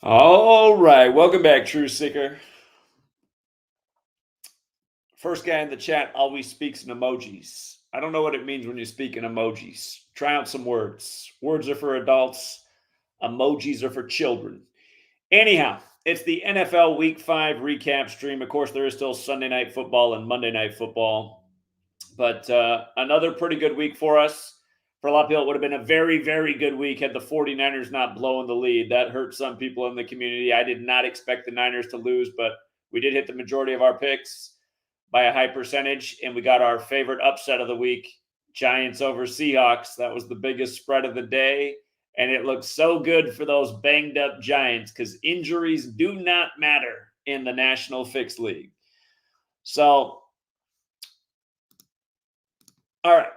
All right, welcome back, True Seeker. First guy in the chat always speaks in emojis. I don't know what it means when you speak in emojis. Try out some words. Words are for adults, emojis are for children. Anyhow, it's the NFL Week 5 recap stream. Of course, there is still Sunday Night Football and Monday Night Football, but another pretty good week for us. For a lot of people, it would have been a very, very good week had the 49ers not blown the lead. That hurt some people in the community. I did not expect the Niners to lose, but we did hit the majority of our picks by a high percentage, and we got our favorite upset of the week, Giants over Seahawks. That was the biggest spread of the day, and it looked so good for those banged-up Giants because injuries do not matter in the National Fixed League. So, all right.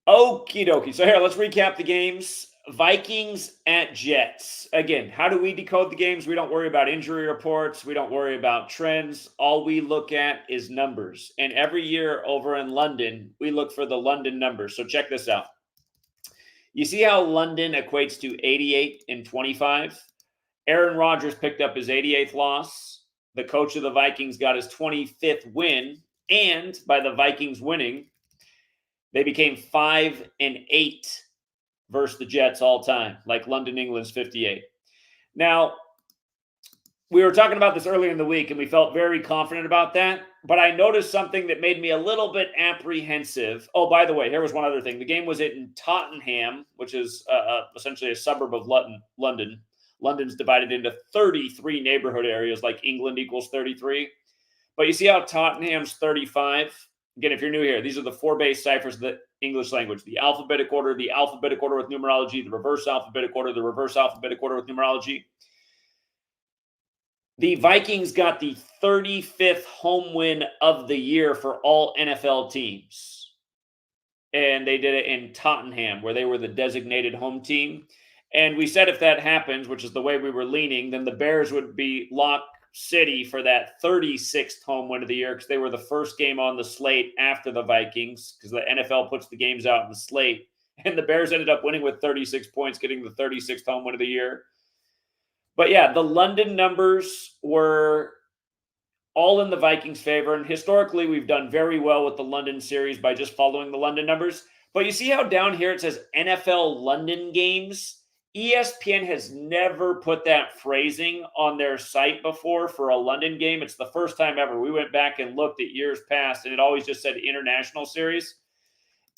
Okie dokie. So here, let's recap the games. Vikings at Jets. Again, how do we decode the games? We don't worry about injury reports. We don't worry about trends. All we look at is numbers. And every year over in London, we look for the London numbers. So check this out. You see how London equates to 88 and 25? Aaron Rodgers picked up his 88th loss. The coach of the Vikings got his 25th win. And by the Vikings winning, they became 5-8 versus the Jets all time, like London, England's 58. Now, we were talking about this earlier in the week, and we felt very confident about that. But I noticed something that made me a little bit apprehensive. Oh, by the way, here was one other thing. The game was in Tottenham, which is essentially a suburb of London. London's divided into 33 neighborhood areas, like England equals 33. But you see how Tottenham's 35? Again, if you're new here, these are the four base ciphers of the English language: the alphabetic order with numerology, the reverse alphabetic order with numerology. The Vikings got the 35th home win of the year for all NFL teams. And they did it in Tottenham, where they were the designated home team. And we said if that happens, which is the way we were leaning, then the Bears would be locked City for that 36th home win of the year because they were the first game on the slate after the Vikings because the NFL puts the games out in the slate. And the Bears ended up winning with 36 points, getting the 36th home win of the year. But yeah, the London numbers were all in the Vikings' favor. And historically, we've done very well with the London series by just following the London numbers. But you see how down here it says NFL London games? ESPN has never put that phrasing on their site before for a London game. It's the first time ever. We went back and looked at years past, and it always just said international series.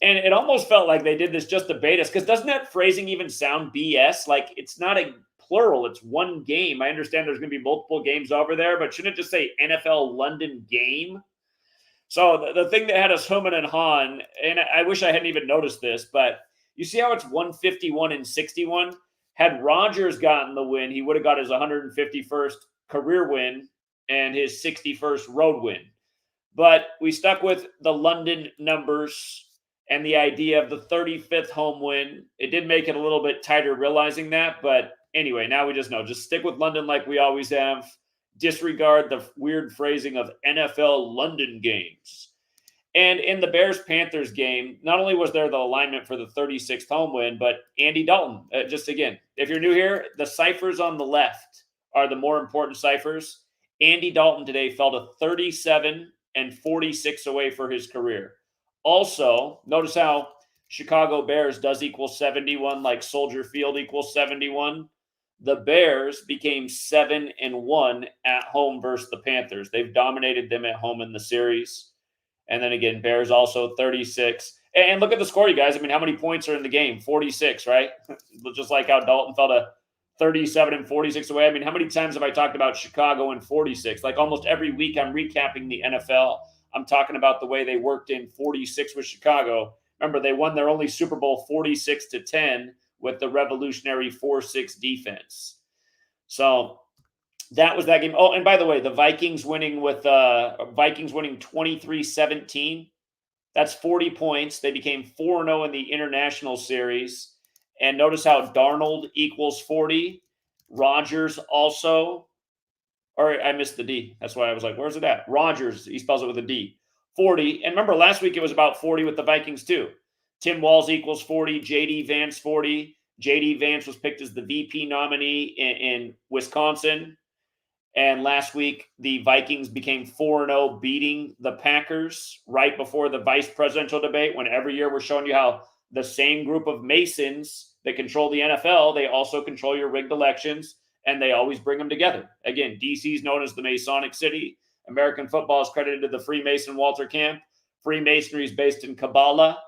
And it almost felt like they did this just to bait us, because doesn't that phrasing even sound BS? Like, it's not a plural. It's one game. I understand there's going to be multiple games over there, but shouldn't it just say NFL London game? So the thing that had us humming and hawing, and I wish I hadn't even noticed this, but you see how it's 151 and 61? Had Rodgers gotten the win, he would have got his 151st career win and his 61st road win. But we stuck with the London numbers and the idea of the 35th home win. It did make it a little bit tighter realizing that. But anyway, now we just know. Just stick with London like we always have. Disregard the weird phrasing of NFL London games. And in the Bears-Panthers game, not only was there the alignment for the 36th home win, but Andy Dalton. Just again, if you're new here, the ciphers on the left are the more important ciphers. Andy Dalton today fell to 37 and 46 away for his career. Also, notice how Chicago Bears does equal 71, like Soldier Field equals 71. The Bears became 7-1 at home versus the Panthers. They've dominated them at home in the series. And then again, Bears also 36. And look at the score, you guys. I mean, how many points are in the game? 46, right? Just like how Dalton fell to 37 and 46 away. I mean, how many times have I talked about Chicago and 46? Like almost every week I'm recapping the NFL. I'm talking about the way they worked in 46 with Chicago. Remember, they won their only Super Bowl 46-10 with the revolutionary 4-6 defense. So that was that game. Oh, and by the way, the Vikings winning 23-17. That's 40 points. They became 4-0 in the international series. And notice how Darnold equals 40. Rodgers also. Or I missed the D. That's why I was like, where's it at? Rodgers, he spells it with a D. 40. And remember, last week it was about 40 with the Vikings too. Tim Walls equals 40. J.D. Vance 40. J.D. Vance was picked as the VP nominee in Wisconsin. And last week, the Vikings became 4-0, beating the Packers right before the vice presidential debate, when every year we're showing you how the same group of Masons that control the NFL, they also control your rigged elections, and they always bring them together. Again, D.C. is known as the Masonic City. American football is credited to the Freemason Walter Camp. Freemasonry is based in Kabbalah.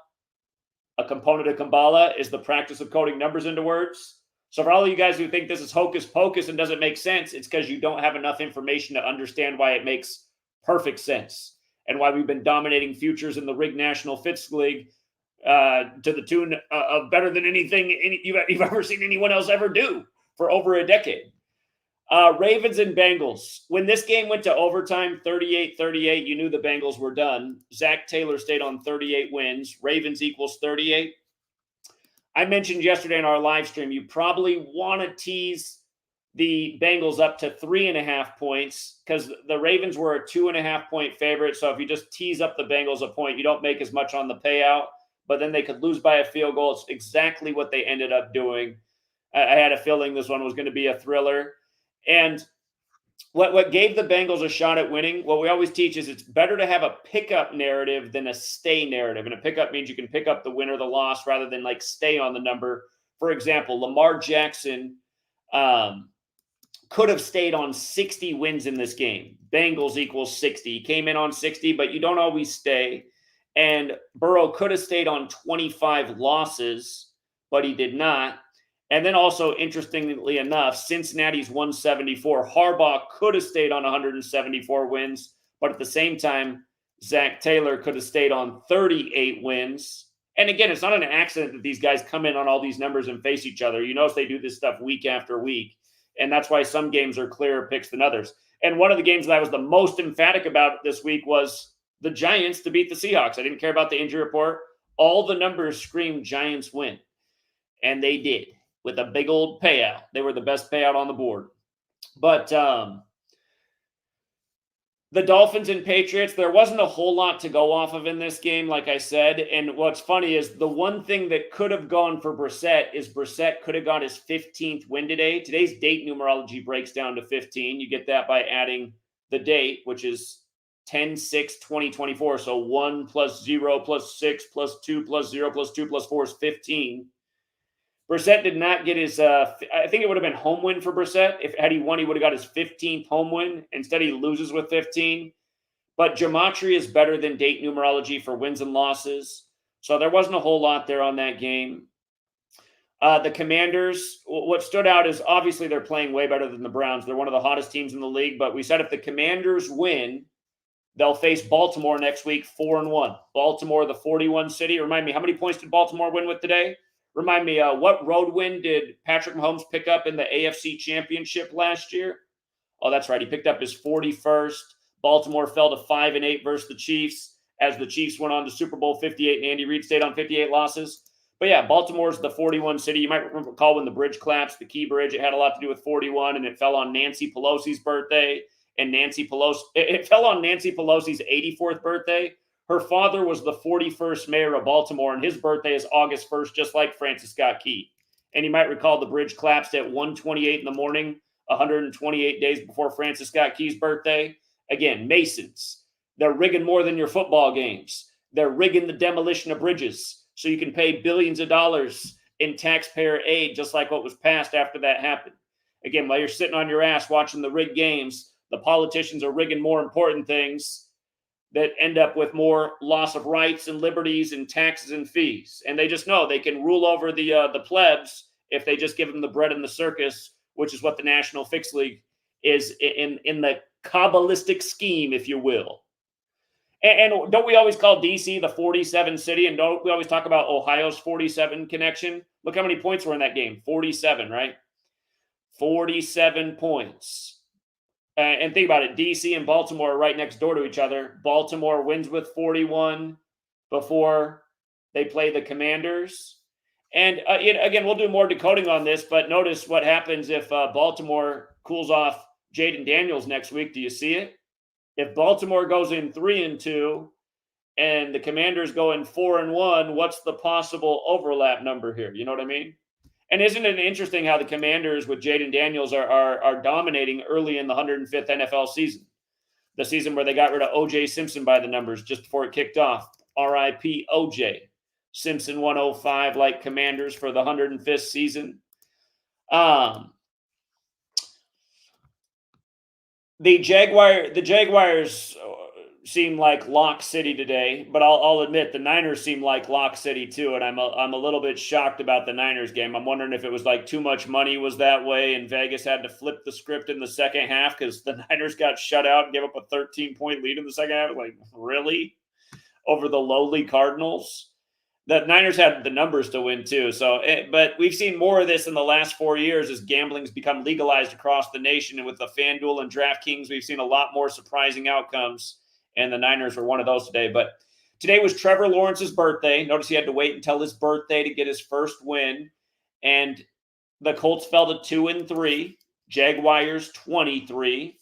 A component of Kabbalah is the practice of coding numbers into words. So for all of you guys who think this is hocus pocus and doesn't make sense, it's because you don't have enough information to understand why it makes perfect sense and why we've been dominating futures in the rigged National Fitz League to the tune of better than anything you've ever seen anyone else ever do for over a decade. Ravens and Bengals. When this game went to overtime, 38-38, you knew the Bengals were done. Zach Taylor stayed on 38 wins. Ravens equals 38. I mentioned yesterday in our live stream, you probably want to tease the Bengals up to 3.5 points because the Ravens were a 2.5-point favorite. So if you just tease up the Bengals a point, you don't make as much on the payout, but then they could lose by a field goal. It's exactly what they ended up doing. I had a feeling this one was going to be a thriller. And what gave the Bengals a shot at winning, what we always teach is it's better to have a pickup narrative than a stay narrative. And a pickup means you can pick up the win or the loss rather than like stay on the number. For example, Lamar Jackson could have stayed on 60 wins in this game. Bengals equals 60. He came in on 60, but you don't always stay. And Burrow could have stayed on 25 losses, but he did not. And then also, interestingly enough, Cincinnati's 174. Harbaugh could have stayed on 174 wins, but at the same time, Zach Taylor could have stayed on 38 wins. And again, it's not an accident that these guys come in on all these numbers and face each other. You notice they do this stuff week after week, and that's why some games are clearer picks than others. And one of the games that I was the most emphatic about this week was the Giants to beat the Seahawks. I didn't care about the injury report. All the numbers screamed Giants win, and they did. With a big old payout. They were the best payout on the board. But the Dolphins and Patriots, there wasn't a whole lot to go off of in this game, like I said. And what's funny is the one thing that could have gone for Brissett is Brissett could have got his 15th win today. Today's date numerology breaks down to 15. You get that by adding the date, which is 10/6/2024. So 1 plus 0 plus 6 plus 2 plus 0 plus 2 plus 4 is 15. Brissett did not get his, I think it would have been home win for Brissett. Had he won, he would have got his 15th home win. Instead, he loses with 15. But Gematria is better than date numerology for wins and losses. So there wasn't a whole lot there on that game. The Commanders, what stood out is obviously they're playing way better than the Browns. They're one of the hottest teams in the league. But we said if the Commanders win, they'll face Baltimore next week, 4-1. Baltimore, the 41 city. Remind me, how many points did Baltimore win with today? Remind me, what road win did Patrick Mahomes pick up in the AFC Championship last year? Oh, that's right. He picked up his 41st. Baltimore fell to 5-8 versus the Chiefs as the Chiefs went on to Super Bowl 58 and Andy Reid stayed on 58 losses. But yeah, Baltimore's the 41 city. You might recall when the bridge collapsed, the Key Bridge, it had a lot to do with 41, and it fell on Nancy Pelosi's birthday. And it fell on Nancy Pelosi's 84th birthday. Her father was the 41st mayor of Baltimore, and his birthday is August 1st, just like Francis Scott Key. And you might recall the bridge collapsed at 1:28 in the morning, 128 days before Francis Scott Key's birthday. Again, Masons. They're rigging more than your football games. They're rigging the demolition of bridges so you can pay billions of dollars in taxpayer aid, just like what was passed after that happened. Again, while you're sitting on your ass watching the rigged games, the politicians are rigging more important things that end up with more loss of rights and liberties and taxes and fees. And they just know they can rule over the plebs if they just give them the bread and the circus, which is what the National Fix League is in the Kabbalistic scheme, if you will. And don't we always call D.C. the 47 city? And don't we always talk about Ohio's 47 connection? Look how many points were in that game. 47, right? 47 points. And think about it, D.C. and Baltimore are right next door to each other. Baltimore wins with 41 before they play the Commanders. And again, we'll do more decoding on this, but notice what happens if Baltimore cools off Jaden Daniels next week. Do you see it? If Baltimore goes in 3-2 and the Commanders go in 4-1, what's the possible overlap number here? You know what I mean? And isn't it interesting how the Commanders with Jaden Daniels are dominating early in the 105th NFL season? The season where they got rid of O.J. Simpson by the numbers just before it kicked off. R.I.P. O.J. Simpson 105 like Commanders for the 105th season. The Jaguars seem like Lock City today, but I'll admit the Niners seem like Lock City too, and I'm a little bit shocked about the Niners game. I'm wondering if it was like too much money was that way, and Vegas had to flip the script in the second half because the Niners got shut out and gave up a 13-point lead in the second half. Like, really? Over the lowly Cardinals? The Niners had the numbers to win too. So, but we've seen more of this in the last 4 years as gambling's become legalized across the nation. And with the FanDuel and DraftKings, we've seen a lot more surprising outcomes. And the Niners were one of those today. But today was Trevor Lawrence's birthday. Notice he had to wait until his birthday to get his first win. And the Colts fell to 2-3. Jaguars 23.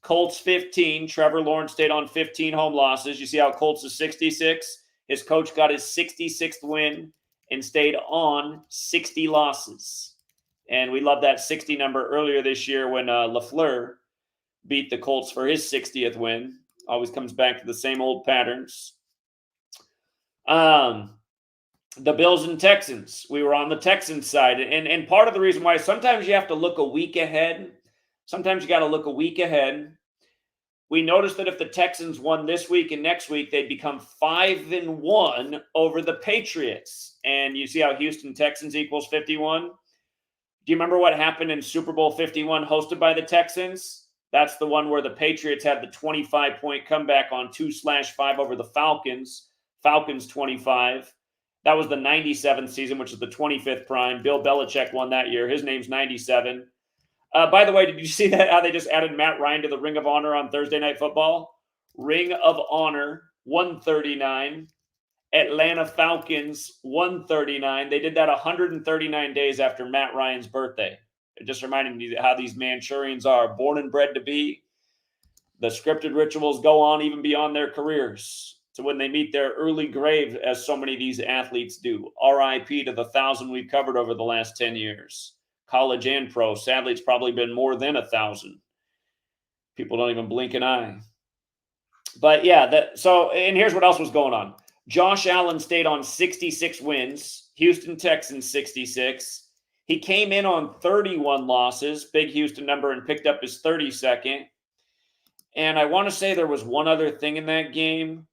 Colts 15. Trevor Lawrence stayed on 15 home losses. You see how Colts is 66? His coach got his 66th win and stayed on 60 losses. And we love that 60 number earlier this year when LaFleur beat the Colts for his 60th win. Always comes back to the same old patterns. The Bills and Texans. We were on the Texans side. And part of the reason why sometimes you have to look a week ahead. Sometimes you got to look a week ahead. We noticed that if the Texans won this week and next week, they'd become 5-1 over the Patriots. And you see how Houston Texans equals 51? Do you remember what happened in Super Bowl 51 hosted by the Texans? That's the one where the Patriots had the 25-point comeback on 2/5 over the Falcons. Falcons 25. That was the 97th season, which is the 25th prime. Bill Belichick won that year. His name's 97. By the way, did you see that how they just added Matt Ryan to the Ring of Honor on Thursday Night Football? Ring of Honor 139. Atlanta Falcons 139. They did that 139 days after Matt Ryan's birthday. It just reminded me how these Manchurians are born and bred to be. The scripted rituals go on even beyond their careers to when they meet their early grave, as so many of these athletes do. R.I.P. to the 1,000 we've covered over the last 10 years. College and pro. Sadly, it's probably been more than 1,000. People don't even blink an eye. But yeah, and here's what else was going on. Josh Allen stayed on 66 wins. Houston Texans 66. He came in on 31 losses, big Houston number, and picked up his 32nd. And I want to say there was one other thing in that game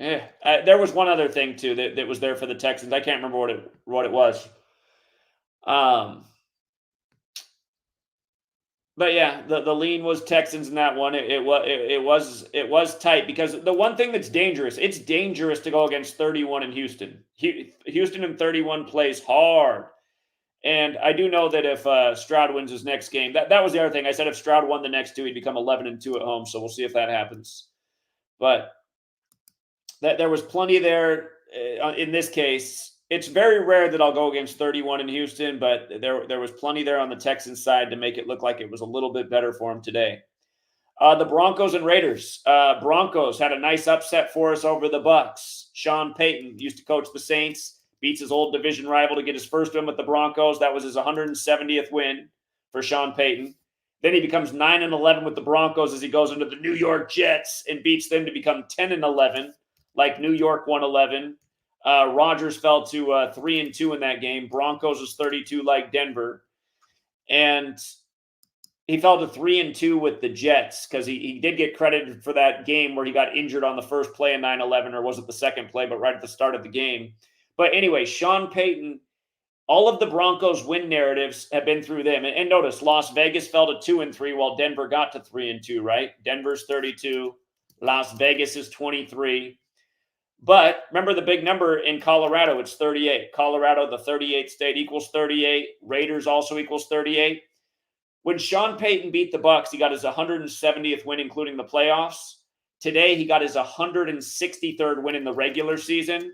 there was one other thing too that was there for the Texans. I can't remember what it was. But yeah, the lean was Texans in that one. It was tight because the one thing that's dangerous, it's dangerous to go against 31 in Houston. Houston in 31 plays hard. And I do know that if Stroud wins his next game, that was the other thing. I said if Stroud won the next two, he'd become 11-2 at home. So we'll see if that happens. But there was plenty there in this case. It's very rare that I'll go against 31 in Houston, but there was plenty there on the Texans side to make it look like it was a little bit better for him today. The Broncos and Raiders. Broncos had a nice upset for us over the Bucs. Sean Payton used to coach the Saints, beats his old division rival to get his first win with the Broncos. That was his 170th win for Sean Payton. Then he becomes 9-11 with the Broncos as he goes into the New York Jets and beats them to become 10-11, like New York 111. Rodgers fell to 3-2 in that game. Broncos was 32 like Denver. And he fell to 3-2 with the Jets because he did get credited for that game where he got injured on the first play in 9/11, or was it the second play, but right at the start of the game. But anyway, Sean Payton, all of the Broncos win narratives have been through them. And notice, Las Vegas fell to 2-3 while Denver got to 3-2, right? Denver's 32. Las Vegas is 23. But remember the big number in Colorado, it's 38. Colorado, the 38th state, equals 38. Raiders also equals 38. When Sean Payton beat the Bucs, he got his 170th win, including the playoffs. Today, he got his 163rd win in the regular season.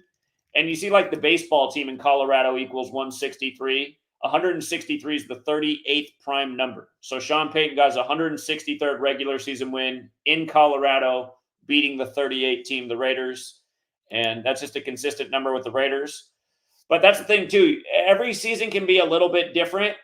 And you see, like, the baseball team in Colorado equals 163. 163 is the 38th prime number. So Sean Payton got his 163rd regular season win in Colorado, beating the 38 team, the Raiders. And that's just a consistent number with the Raiders. But that's the thing, too. Every season can be a little bit different.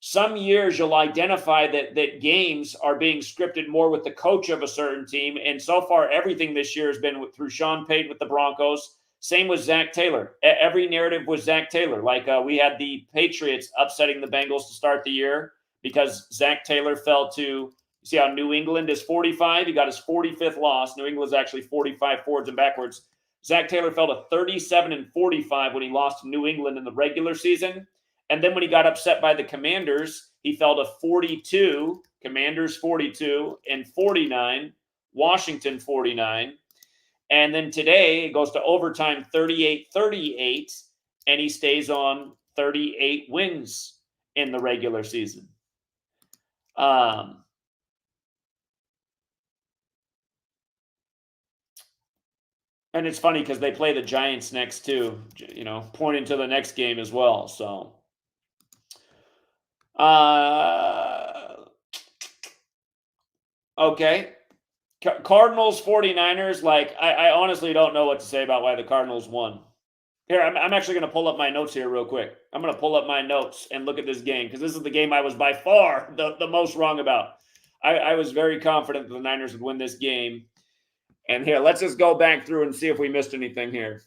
Some years you'll identify that games are being scripted more with the coach of a certain team. And so far, everything this year has been through Sean Payton with the Broncos. Same with Zach Taylor. Every narrative was Zach Taylor. Like we had the Patriots upsetting the Bengals to start the year because Zach Taylor fell to, you see how New England is 45? He got his 45th loss. New England's actually 45 forwards and backwards. Zach Taylor fell to 37-45 when he lost to New England in the regular season. And then when he got upset by the Commanders, he fell to 42, Commanders 42, and 49, Washington 49. And then today it goes to overtime 38-38, and he stays on 38 wins in the regular season. And it's funny because they play the Giants next too, pointing to the next game as well. So, okay. Cardinals, 49ers, like, I honestly don't know what to say about why the Cardinals won. Here, I'm actually going to pull up my notes here real quick. I'm going to pull up my notes and look at this game because this is the game I was by far the most wrong about. I was very confident that the Niners would win this game. And here, let's just go back through and see if we missed anything here.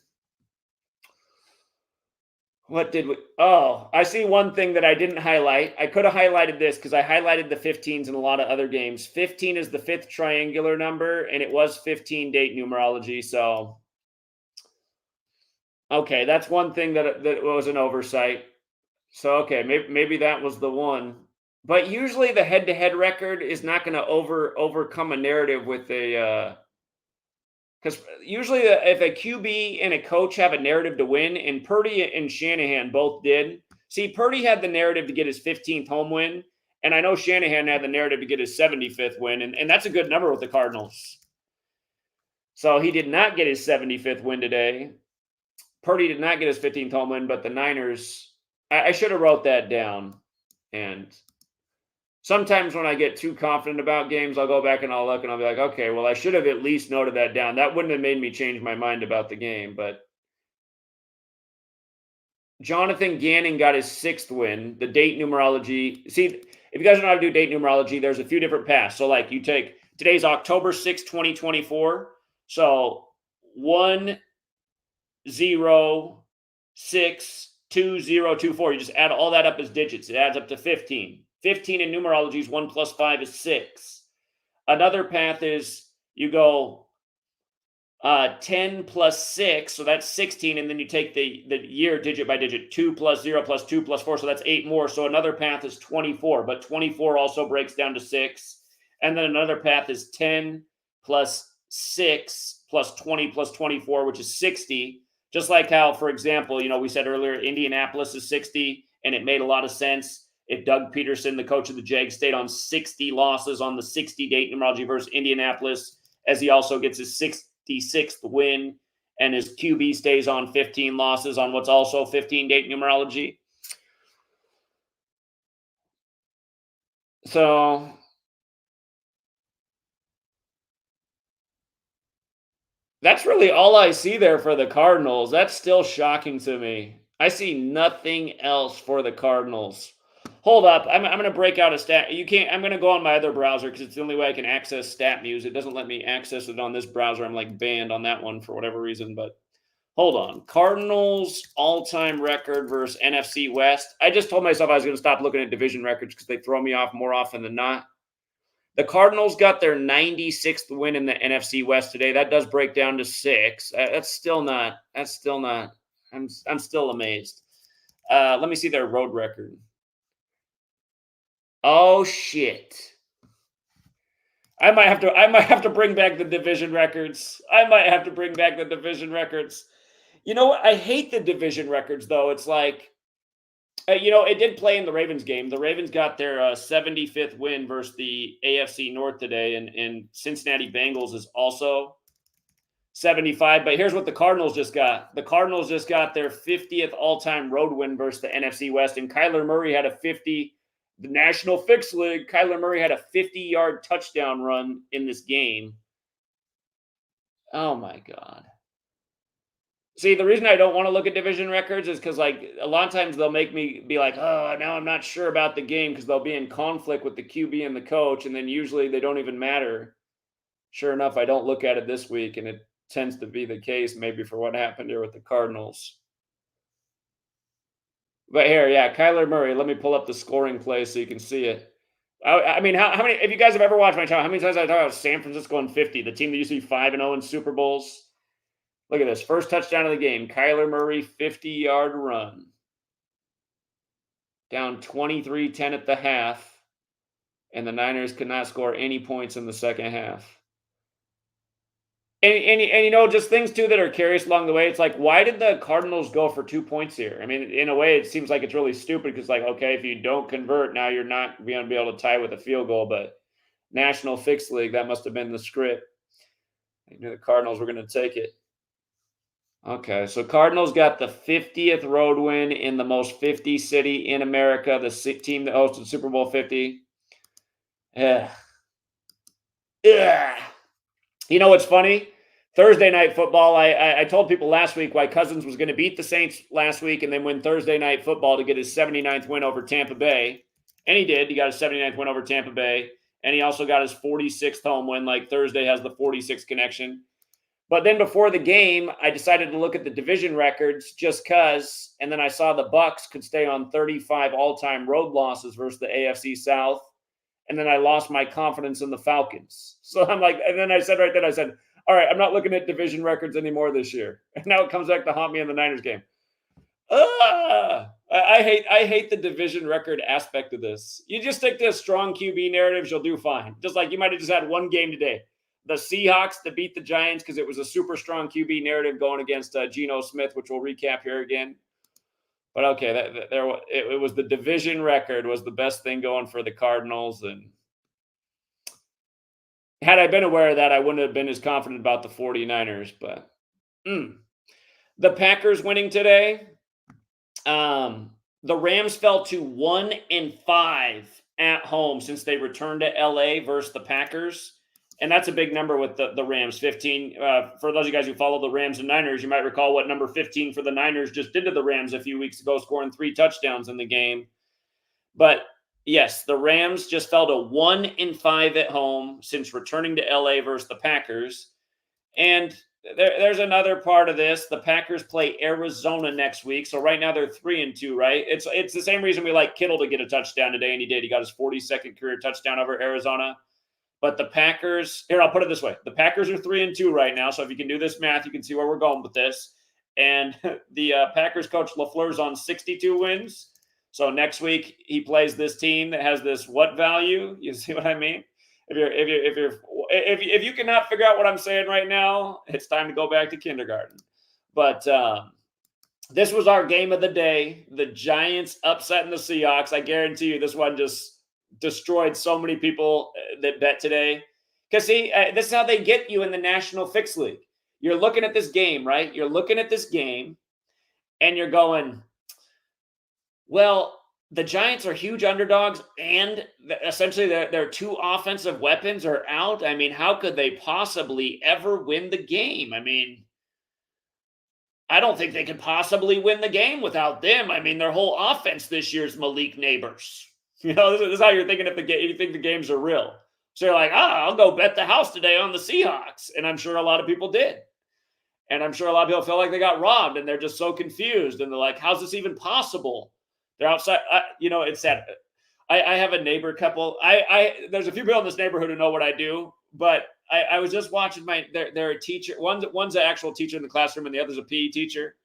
What did we? Oh, I see one thing that I didn't highlight. I could have highlighted this because I highlighted the 15s in a lot of other games. 15 is the fifth triangular number, and it was 15 date numerology. So, okay, that's one thing that was an oversight. So, okay, maybe that was the one. But usually the head-to-head record is not going to overcome a narrative with a because usually if a QB and a coach have a narrative to win, and Purdy and Shanahan both did. See, Purdy had the narrative to get his 15th home win, and I know Shanahan had the narrative to get his 75th win, and that's a good number with the Cardinals. So he did not get his 75th win today. Purdy did not get his 15th home win, but the Niners, I should have wrote that down. And sometimes when I get too confident about games, I'll go back and I'll look and I'll be like, okay, well, I should have at least noted that down. That wouldn't have made me change my mind about the game. But Jonathan Gannon got his 6th win. The date numerology. See, if you guys know how to do date numerology, there's a few different paths. So like you take, today's October 6, 2024. So 1, 0, 6, 2, 0, 2, 4. You just add all that up as digits. It adds up to 15. 15 in numerology is 1 plus 5 is 6. Another path is you go 10 plus 6, so that's 16, and then you take the year digit by digit, 2 plus 0 plus 2 plus 4, so that's 8 more. So another path is 24, but 24 also breaks down to 6. And then another path is 10 plus 6 plus 20 plus 24, which is 60. Just like how, for example, we said earlier, Indianapolis is 60, and it made a lot of sense. If Doug Peterson, the coach of the Jags, stayed on 60 losses on the 60 date numerology versus Indianapolis, as he also gets his 66th win, and his QB stays on 15 losses on what's also 15 date numerology. So that's really all I see there for the Cardinals. That's still shocking to me. I see nothing else for the Cardinals. Hold up. I'm going to break out a stat. I'm going to go on my other browser because it's the only way I can access StatMuse. It doesn't let me access it on this browser. I'm like banned on that one for whatever reason, but hold on. Cardinals all-time record versus NFC West. I just told myself I was going to stop looking at division records because they throw me off more often than not. The Cardinals got their 96th win in the NFC West today. That does break down to 6. That's still not. I'm still amazed. Let me see their road record. Oh shit. I might have to bring back the division records. You know what? I hate the division records though. It's like it did play in the Ravens game. The Ravens got their 75th win versus the AFC North today, and Cincinnati Bengals is also 75. But here's what the Cardinals just got. The Cardinals just got their 50th all-time road win versus the NFC West, and Kyler Murray had a 50. The National Fix League, Kyler Murray had a 50-yard touchdown run in this game. Oh, my God. See, the reason I don't want to look at division records is because, like, a lot of times they'll make me be like, oh, now I'm not sure about the game because they'll be in conflict with the QB and the coach, and then usually they don't even matter. Sure enough, I don't look at it this week, and it tends to be the case maybe for what happened here with the Cardinals. But here, yeah, Kyler Murray. Let me pull up the scoring play so you can see it. I mean, how many? If you guys have ever watched my channel, how many times I talk about San Francisco and 50, the team that used to be 5-0 in Super Bowls? Look at this. First touchdown of the game. Kyler Murray, 50-yard run. Down 23-10 at the half. And the Niners could not score any points in the second half. And just things too that are curious along the way. It's like, why did the Cardinals go for 2 points here? I mean, in a way, it seems like it's really stupid because, like, okay, if you don't convert, now you're not going to be able to tie with a field goal. But National Fixed League, that must have been the script. I knew the Cardinals were going to take it. Okay, so Cardinals got the 50th road win in the most 50 city in America, the team that hosted Super Bowl 50. Yeah. Yeah. You know what's funny? Thursday night football, I told people last week why Cousins was going to beat the Saints last week and then win Thursday night football to get his 79th win over Tampa Bay. And he did. He got his 79th win over Tampa Bay. And he also got his 46th home win, like Thursday has the 46th connection. But then before the game, I decided to look at the division records just because, and then I saw the Bucs could stay on 35 all-time road losses versus the AFC South. And then I lost my confidence in the Falcons. So I'm like, and then I said right then, I said, all right, I'm not looking at division records anymore this year. And now it comes back to haunt me in the Niners game. I hate the division record aspect of this. You just stick to strong QB narratives, you'll do fine. Just like you might have just had one game today. The Seahawks to beat the Giants because it was a super strong QB narrative going against Geno Smith, which we'll recap here again. But okay, it was the division record was the best thing going for the Cardinals. And had I been aware of that, I wouldn't have been as confident about the 49ers. But the Packers winning today, the Rams fell to 1-5 at home since they returned to LA versus the Packers. And that's a big number with the Rams, 15. For those of you guys who follow the Rams and Niners, you might recall what number 15 for the Niners just did to the Rams a few weeks ago, scoring 3 touchdowns in the game. But yes, the Rams just fell to 1-5 at home since returning to LA versus the Packers. And there's another part of this. The Packers play Arizona next week. So right now they're 3-2, right? It's the same reason we like Kittle to get a touchdown today, and he did. He got his 42nd career touchdown over Arizona. But the Packers, here, I'll put it this way. The Packers are 3-2 right now. So if you can do this math, you can see where we're going with this. And the Packers coach LaFleur's on 62 wins. So next week he plays this team that has this what value? You see what I mean? If you cannot figure out what I'm saying right now, it's time to go back to kindergarten. But this was our game of the day. The Giants upsetting the Seahawks. I guarantee you this one just destroyed so many people that bet today. Because see, this is how they get you in the National Fixed League. You're looking at this game, right? You're looking at this game and you're going, well, the Giants are huge underdogs and essentially their 2 offensive weapons are out. I mean, how could they possibly ever win the game? I mean, I don't think they could possibly win the game without them. I mean, their whole offense this year is Malik Neighbors. You know, this is how you're thinking if you think the games are real. So you're like, I'll go bet the house today on the Seahawks. And I'm sure a lot of people did. And I'm sure a lot of people feel like they got robbed and they're just so confused. And they're like, how's this even possible? They're outside. It's sad. I have a neighbor couple. There's a few people in this neighborhood who know what I do. But I was just watching they're a teacher. One's an actual teacher in the classroom and the other's a PE teacher.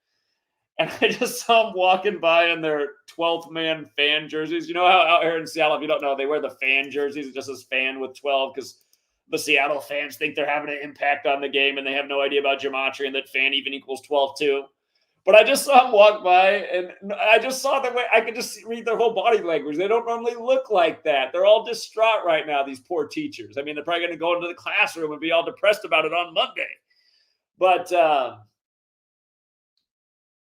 And I just saw them walking by in their 12th man fan jerseys. You know how out here in Seattle, if you don't know, they wear the fan jerseys. It just says fan with 12 because the Seattle fans think they're having an impact on the game and they have no idea about gematria and that fan even equals 12 too. But I just saw them walk by and I just saw the way I could just read their whole body language. They don't normally look like that. They're all distraught right now, these poor teachers. I mean, they're probably going to go into the classroom and be all depressed about it on Monday. But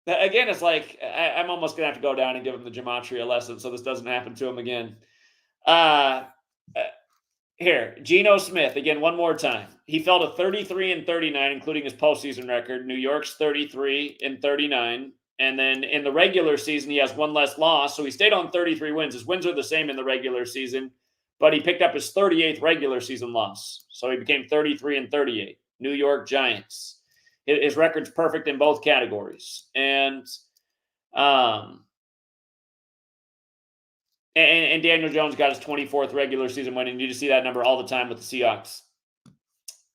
again, it's like I'm almost going to have to go down and give them the gematria lesson so this doesn't happen to them again. Here, Geno Smith, again, one more time. He fell to 33-39, including his postseason record. New York's 33-39. And then in the regular season, he has one less loss. So he stayed on 33 wins. His wins are the same in the regular season, but he picked up his 38th regular season loss. So he became 33-38. New York Giants. His record's perfect in both categories. And Daniel Jones got his 24th regular season win, and you just see that number all the time with the Seahawks.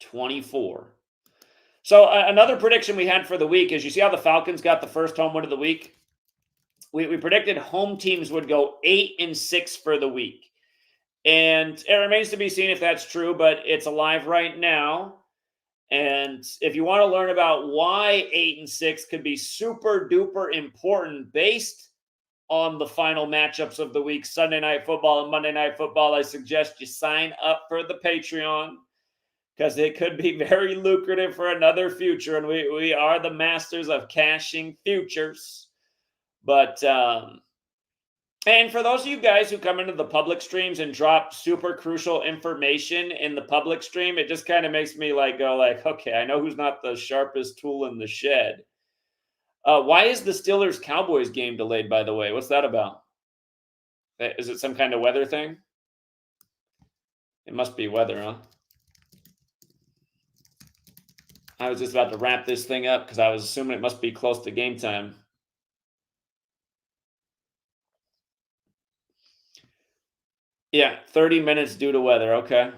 24. So another prediction we had for the week is, you see how the Falcons got the first home win of the week? We predicted home teams would go 8-6 for the week. And it remains to be seen if that's true, but it's alive right now. And if you want to learn about why 8-6 could be super duper important based on the final matchups of the week, Sunday Night Football and Monday Night Football, I suggest you sign up for the Patreon, because it could be very lucrative for another future. And we are the masters of cashing futures. But, and for those of you guys who come into the public streams and drop super crucial information in the public stream, it just kind of makes me go okay, I know who's not the sharpest tool in the shed. Why is the Steelers-Cowboys game delayed, by the way? What's that about? Is it some kind of weather thing? It must be weather, huh? I was just about to wrap this thing up because I was assuming it must be close to game time. Yeah, 30 minutes due to weather. Okay.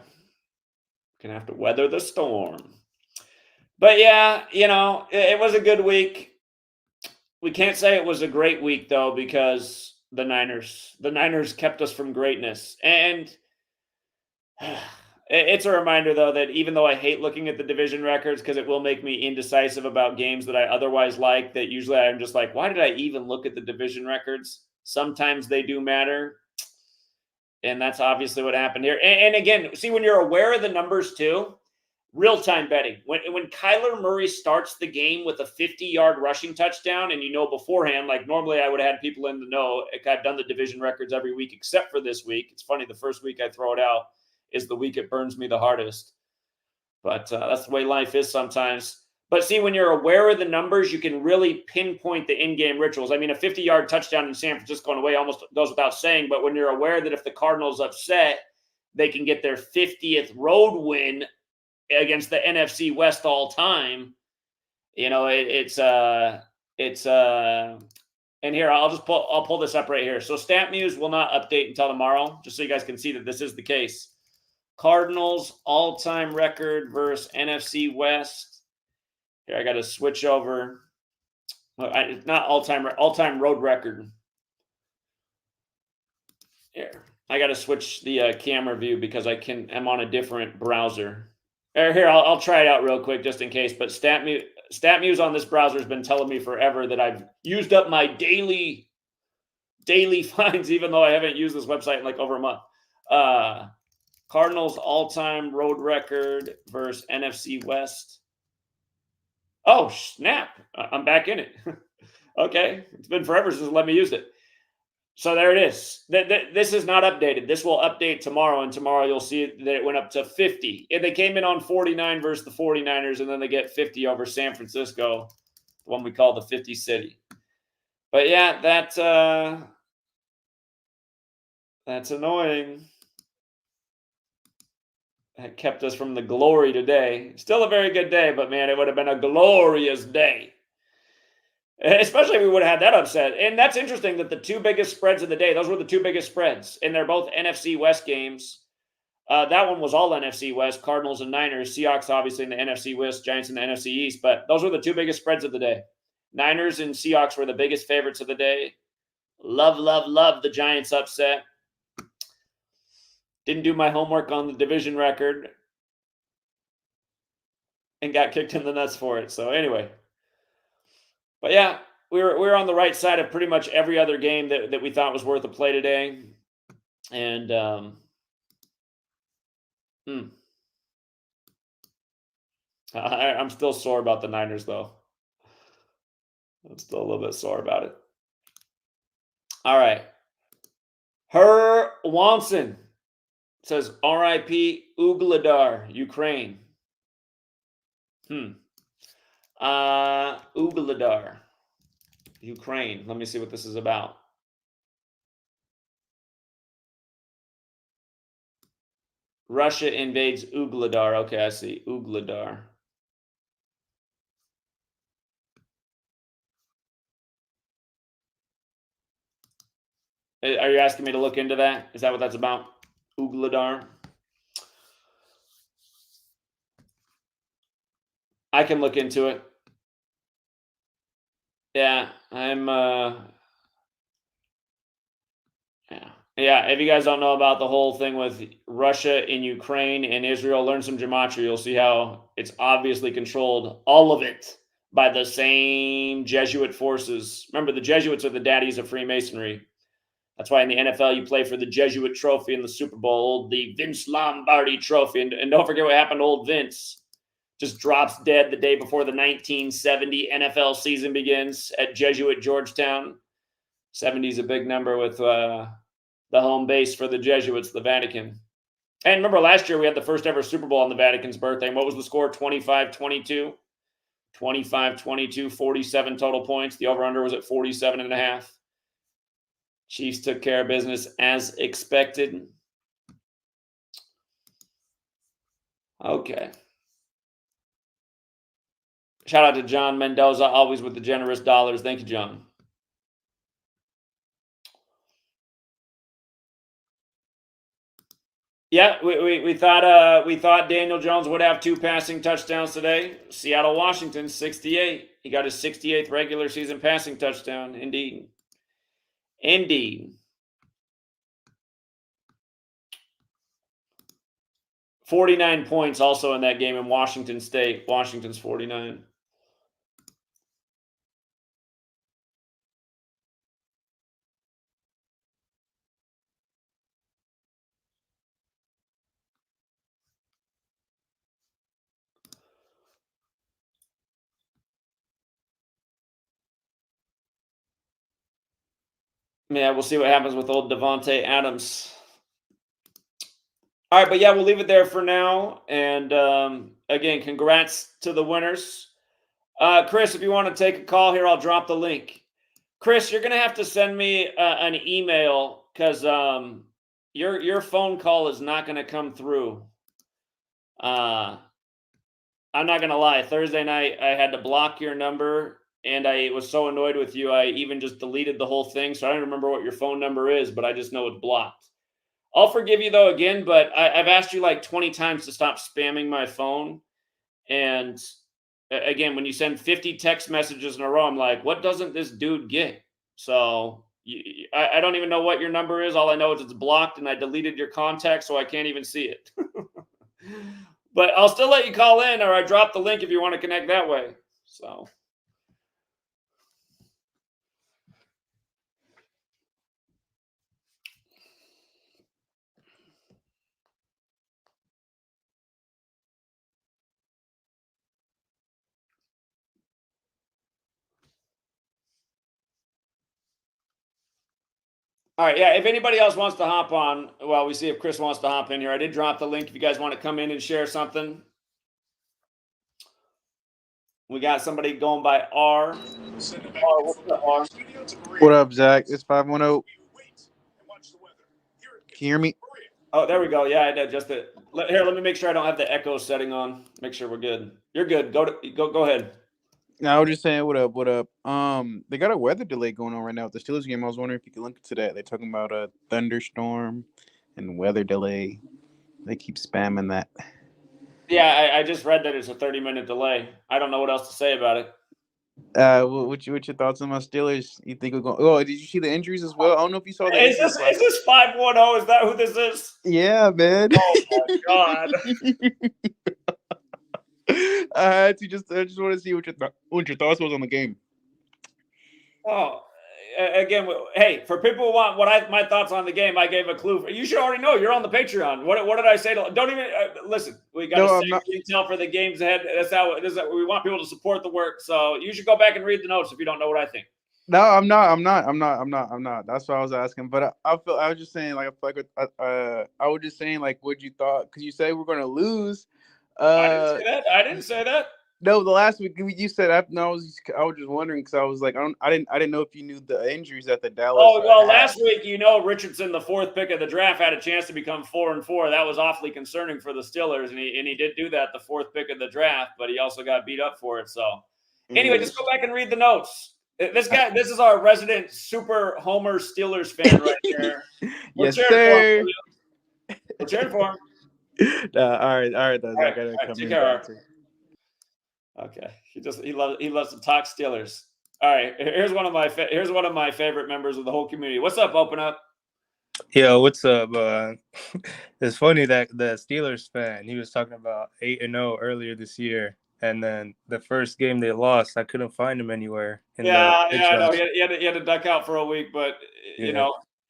Gonna have to weather the storm. But yeah, it was a good week. We can't say it was a great week, though, because the Niners kept us from greatness. And it's a reminder, though, that even though I hate looking at the division records because it will make me indecisive about games that I otherwise like, that usually I'm just like, why did I even look at the division records? Sometimes they do matter. And that's obviously what happened here. And again, see, when you're aware of the numbers too, real-time betting. When Kyler Murray starts the game with a 50-yard rushing touchdown, and beforehand, like normally I would have had people in the know. I've done the division records every week except for this week. It's funny, the first week I throw it out is the week it burns me the hardest. But that's the way life is sometimes. But see, when you're aware of the numbers, you can really pinpoint the in-game rituals. I mean, a 50-yard touchdown in San Francisco away almost goes without saying, but when you're aware that if the Cardinals upset, they can get their 50th road win against the NFC West all time, and here, I'll pull this up right here. So StatMuse will not update until tomorrow, just so you guys can see that this is the case. Cardinals all-time record versus NFC West. Here, I got to switch over. It's not all-time road record. Here, I got to switch the camera view because I'm on a different browser. Here, I'll try it out real quick just in case. But StatMuse on this browser has been telling me forever that I've used up my daily finds, even though I haven't used this website in over a month. Cardinals all-time road record versus NFC West. Oh, snap. I'm back in it. Okay. It's been forever since let me use it. So there it is. This is not updated. This will update tomorrow, and tomorrow you'll see that it went up to 50. And they came in on 49 versus the 49ers, and then they get 50 over San Francisco, the one we call the 50 City. But yeah, that's annoying. That kept us from the glory today. Still a very good day, but man, it would have been a glorious day. Especially if we would have had that upset. And that's interesting that the two biggest spreads of the day, those were the two biggest spreads. And they're both NFC West games. That one was all NFC West, Cardinals and Niners. Seahawks obviously in the NFC West, Giants in the NFC East. But those were the two biggest spreads of the day. Niners and Seahawks were the biggest favorites of the day. Love, love, love the Giants upset. Didn't do my homework on the division record and got kicked in the nuts for it. So anyway. But yeah, we were on the right side of pretty much every other game that we thought was worth a play today. And I'm still sore about the Niners, though. I'm still a little bit sore about it. All right. Her Wanson. It says R.I.P. Ugladar, Ukraine. Ugladar, Ukraine. Let me see what this is about. Russia invades Ugladar. Okay, I see. Ugladar. Are you asking me to look into that? Is that what that's about? Ugladar? I can look into it. Yeah, I'm yeah. If you guys don't know about the whole thing with Russia in Ukraine and Israel, learn some gematria. You'll see how it's obviously controlled, all of it, by the same Jesuit forces. Remember, the Jesuits are the daddies of Freemasonry. That's why in the NFL you play for the Jesuit trophy in the Super Bowl, the Vince Lombardi trophy. And don't forget what happened to old Vince. Just drops dead the day before the 1970 NFL season begins at Jesuit Georgetown. 70 is a big number with the home base for the Jesuits, the Vatican. And remember last year we had the first ever Super Bowl on the Vatican's birthday. And what was the score? 25-22. 25-22, 47 total points. The over-under was at 47.5. Chiefs took care of business as expected. Okay. Shout out to John Mendoza, always with the generous dollars. Thank you, John. Yeah, we thought Daniel Jones would have 2 passing touchdowns today. Seattle, Washington, 68. He got his 68th regular season passing touchdown. Indeed. 49 points also in that game in Washington State. Washington's 49. Yeah, we'll see what happens with old Devontae Adams. All right, but yeah, we'll leave it there for now. And again, congrats to the winners. Chris, if you want to take a call here, I'll drop the link. Chris, you're going to have to send me an email because your phone call is not going to come through. I'm not going to lie. Thursday night, I had to block your number, and I was so annoyed with you, I even just deleted the whole thing. So I don't remember what your phone number is, but I just know it's blocked. I'll forgive you, though, again, but I've asked you like 20 times to stop spamming my phone. And again, when you send 50 text messages in a row, I'm like, what doesn't this dude get? So I don't even know what your number is. All I know is it's blocked, and I deleted your contact, so I can't even see it. But I'll still let you call in, or I drop the link if you want to connect that way. So. All right, yeah, if anybody else wants to hop on, well, we see if Chris wants to hop in here. I did drop the link if you guys want to come in and share something. We got somebody going by R. What's up, R? What up, Zach? It's 510. Can you hear me? Oh, there we go. Yeah, I adjusted it. Here, let me make sure I don't have the echo setting on. Make sure we're good. You're good. Go ahead. No, I was just saying, what up? They got a weather delay going on right now with the Steelers game. I was wondering if you could link to that. They're talking about a thunderstorm and weather delay. They keep spamming that. Yeah, I just read that it's a 30-minute delay. I don't know what else to say about it. What's your thoughts on my Steelers? You think we're going? Oh, did you see the injuries as well? I don't know if you saw the Is this 510? Is that who this is? Yeah, man. Oh my god. I just want to see what your thoughts was on the game. Oh, again, hey, for people who want my thoughts on the game, I gave a clue. You should already know. You're on the Patreon. What did I say? Don't even listen. We got to save intel for the games ahead. That's how we want people to support the work. So you should go back and read the notes if you don't know what I think. No, I'm not. That's what I was asking. But I was just saying, like, I feel like I was just saying, like, what you thought, because you said we're gonna lose. I didn't say that. I didn't say that. No, the last week you said after. No, I was just wondering because I was like, I didn't know if you knew the injuries that the Dallas Oh well, had. last week, Richardson, the fourth pick of the draft, had a chance to become 4-4. That was awfully concerning for the Steelers, and he did do that, the fourth pick of the draft, but he also got beat up for it. So, anyway, just go back and read the notes. This is our resident super Homer Steelers fan right here. We're Yes, cheering for him. sir. We're cheering for him. All right, All I right, gotta come take in care. back to. Okay, he loves to talk Steelers. All right, here's one of my favorite members of the whole community. What's up? Open up. Yo, what's up? It's funny that the Steelers fan, he was talking about 8-0 earlier this year, and then the first game they lost, I couldn't find him anywhere in the I know. bench. He had to duck out for a week, but Yeah.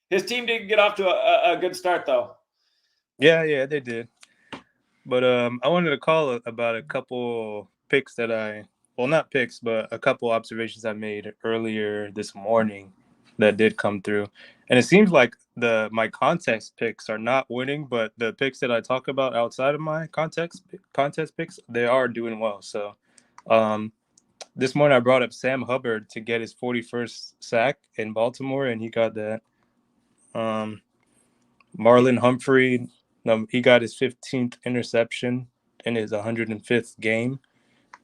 his team didn't get off to a good start though. Yeah, they did. But I wanted to call about a couple picks not picks, but a couple observations I made earlier this morning that did come through. And it seems like my context picks are not winning, but the picks that I talk about outside of my contest picks, they are doing well. So this morning I brought up Sam Hubbard to get his 41st sack in Baltimore, and he got that. Marlon Humphrey, he got his 15th interception in his 105th game.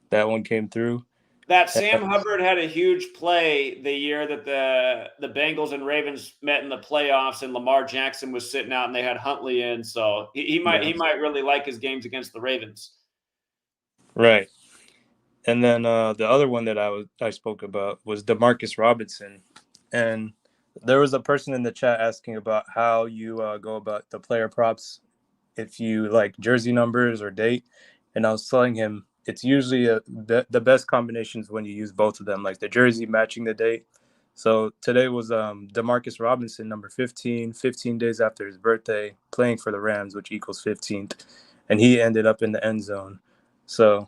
That one came through. That Sam Hubbard had a huge play the year that the Bengals and Ravens met in the playoffs, and Lamar Jackson was sitting out, and they had Huntley in. So he might really like his games against the Ravens. Right. And then the other one that I spoke about was Demarcus Robinson, and there was a person in the chat asking about how you go about the player props if you like jersey numbers or date, and I was telling him it's usually the best combinations when you use both of them, like the jersey matching the date. So today was Demarcus Robinson, number 15 days after his birthday, playing for the Rams, which equals 15th, and he ended up in the end zone. So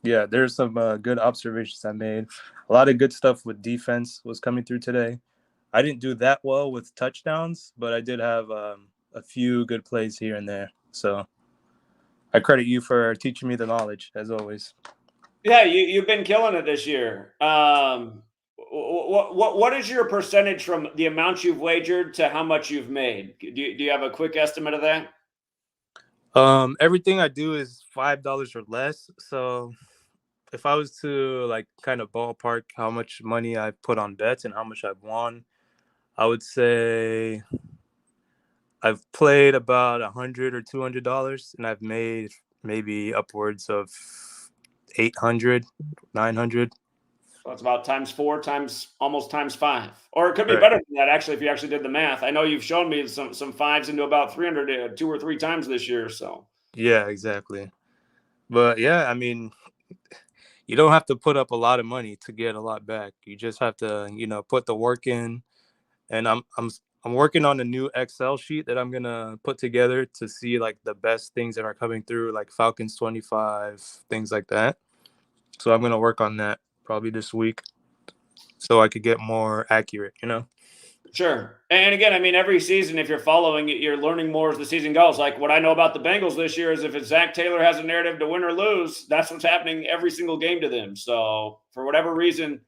yeah, there's some good observations I made. A lot of good stuff with defense was coming through today. I didn't do that well with touchdowns, but I did have a few good plays here and there. So I credit you for teaching me the knowledge, as always. Yeah, you've been killing it this year. What is your percentage from the amount you've wagered to how much you've made? Do you have a quick estimate of that? Everything I do is $5 or less. So if I was to like kind of ballpark how much money I've put on bets and how much I've won, I would say I've played about $100 or $200, and I've made maybe upwards of 800, 900. So it's about times 4, almost times 5, or it could be Right. better than that. Actually, if you actually did the math, I know you've shown me some fives into about 300 2 or 3 times this year. So Yeah, exactly. But yeah, I mean, you don't have to put up a lot of money to get a lot back. You just have to, put the work in. And I'm working on a new Excel sheet that I'm gonna put together to see like the best things that are coming through, like Falcons 25, things like that. So I'm gonna work on that probably this week, so I could get more accurate. sure. And again, I mean, every season, if you're following it, you're learning more as the season goes. Like what I know about the Bengals this year is if it's Zach Taylor has a narrative to win or lose, that's what's happening every single game to them. So for whatever reason,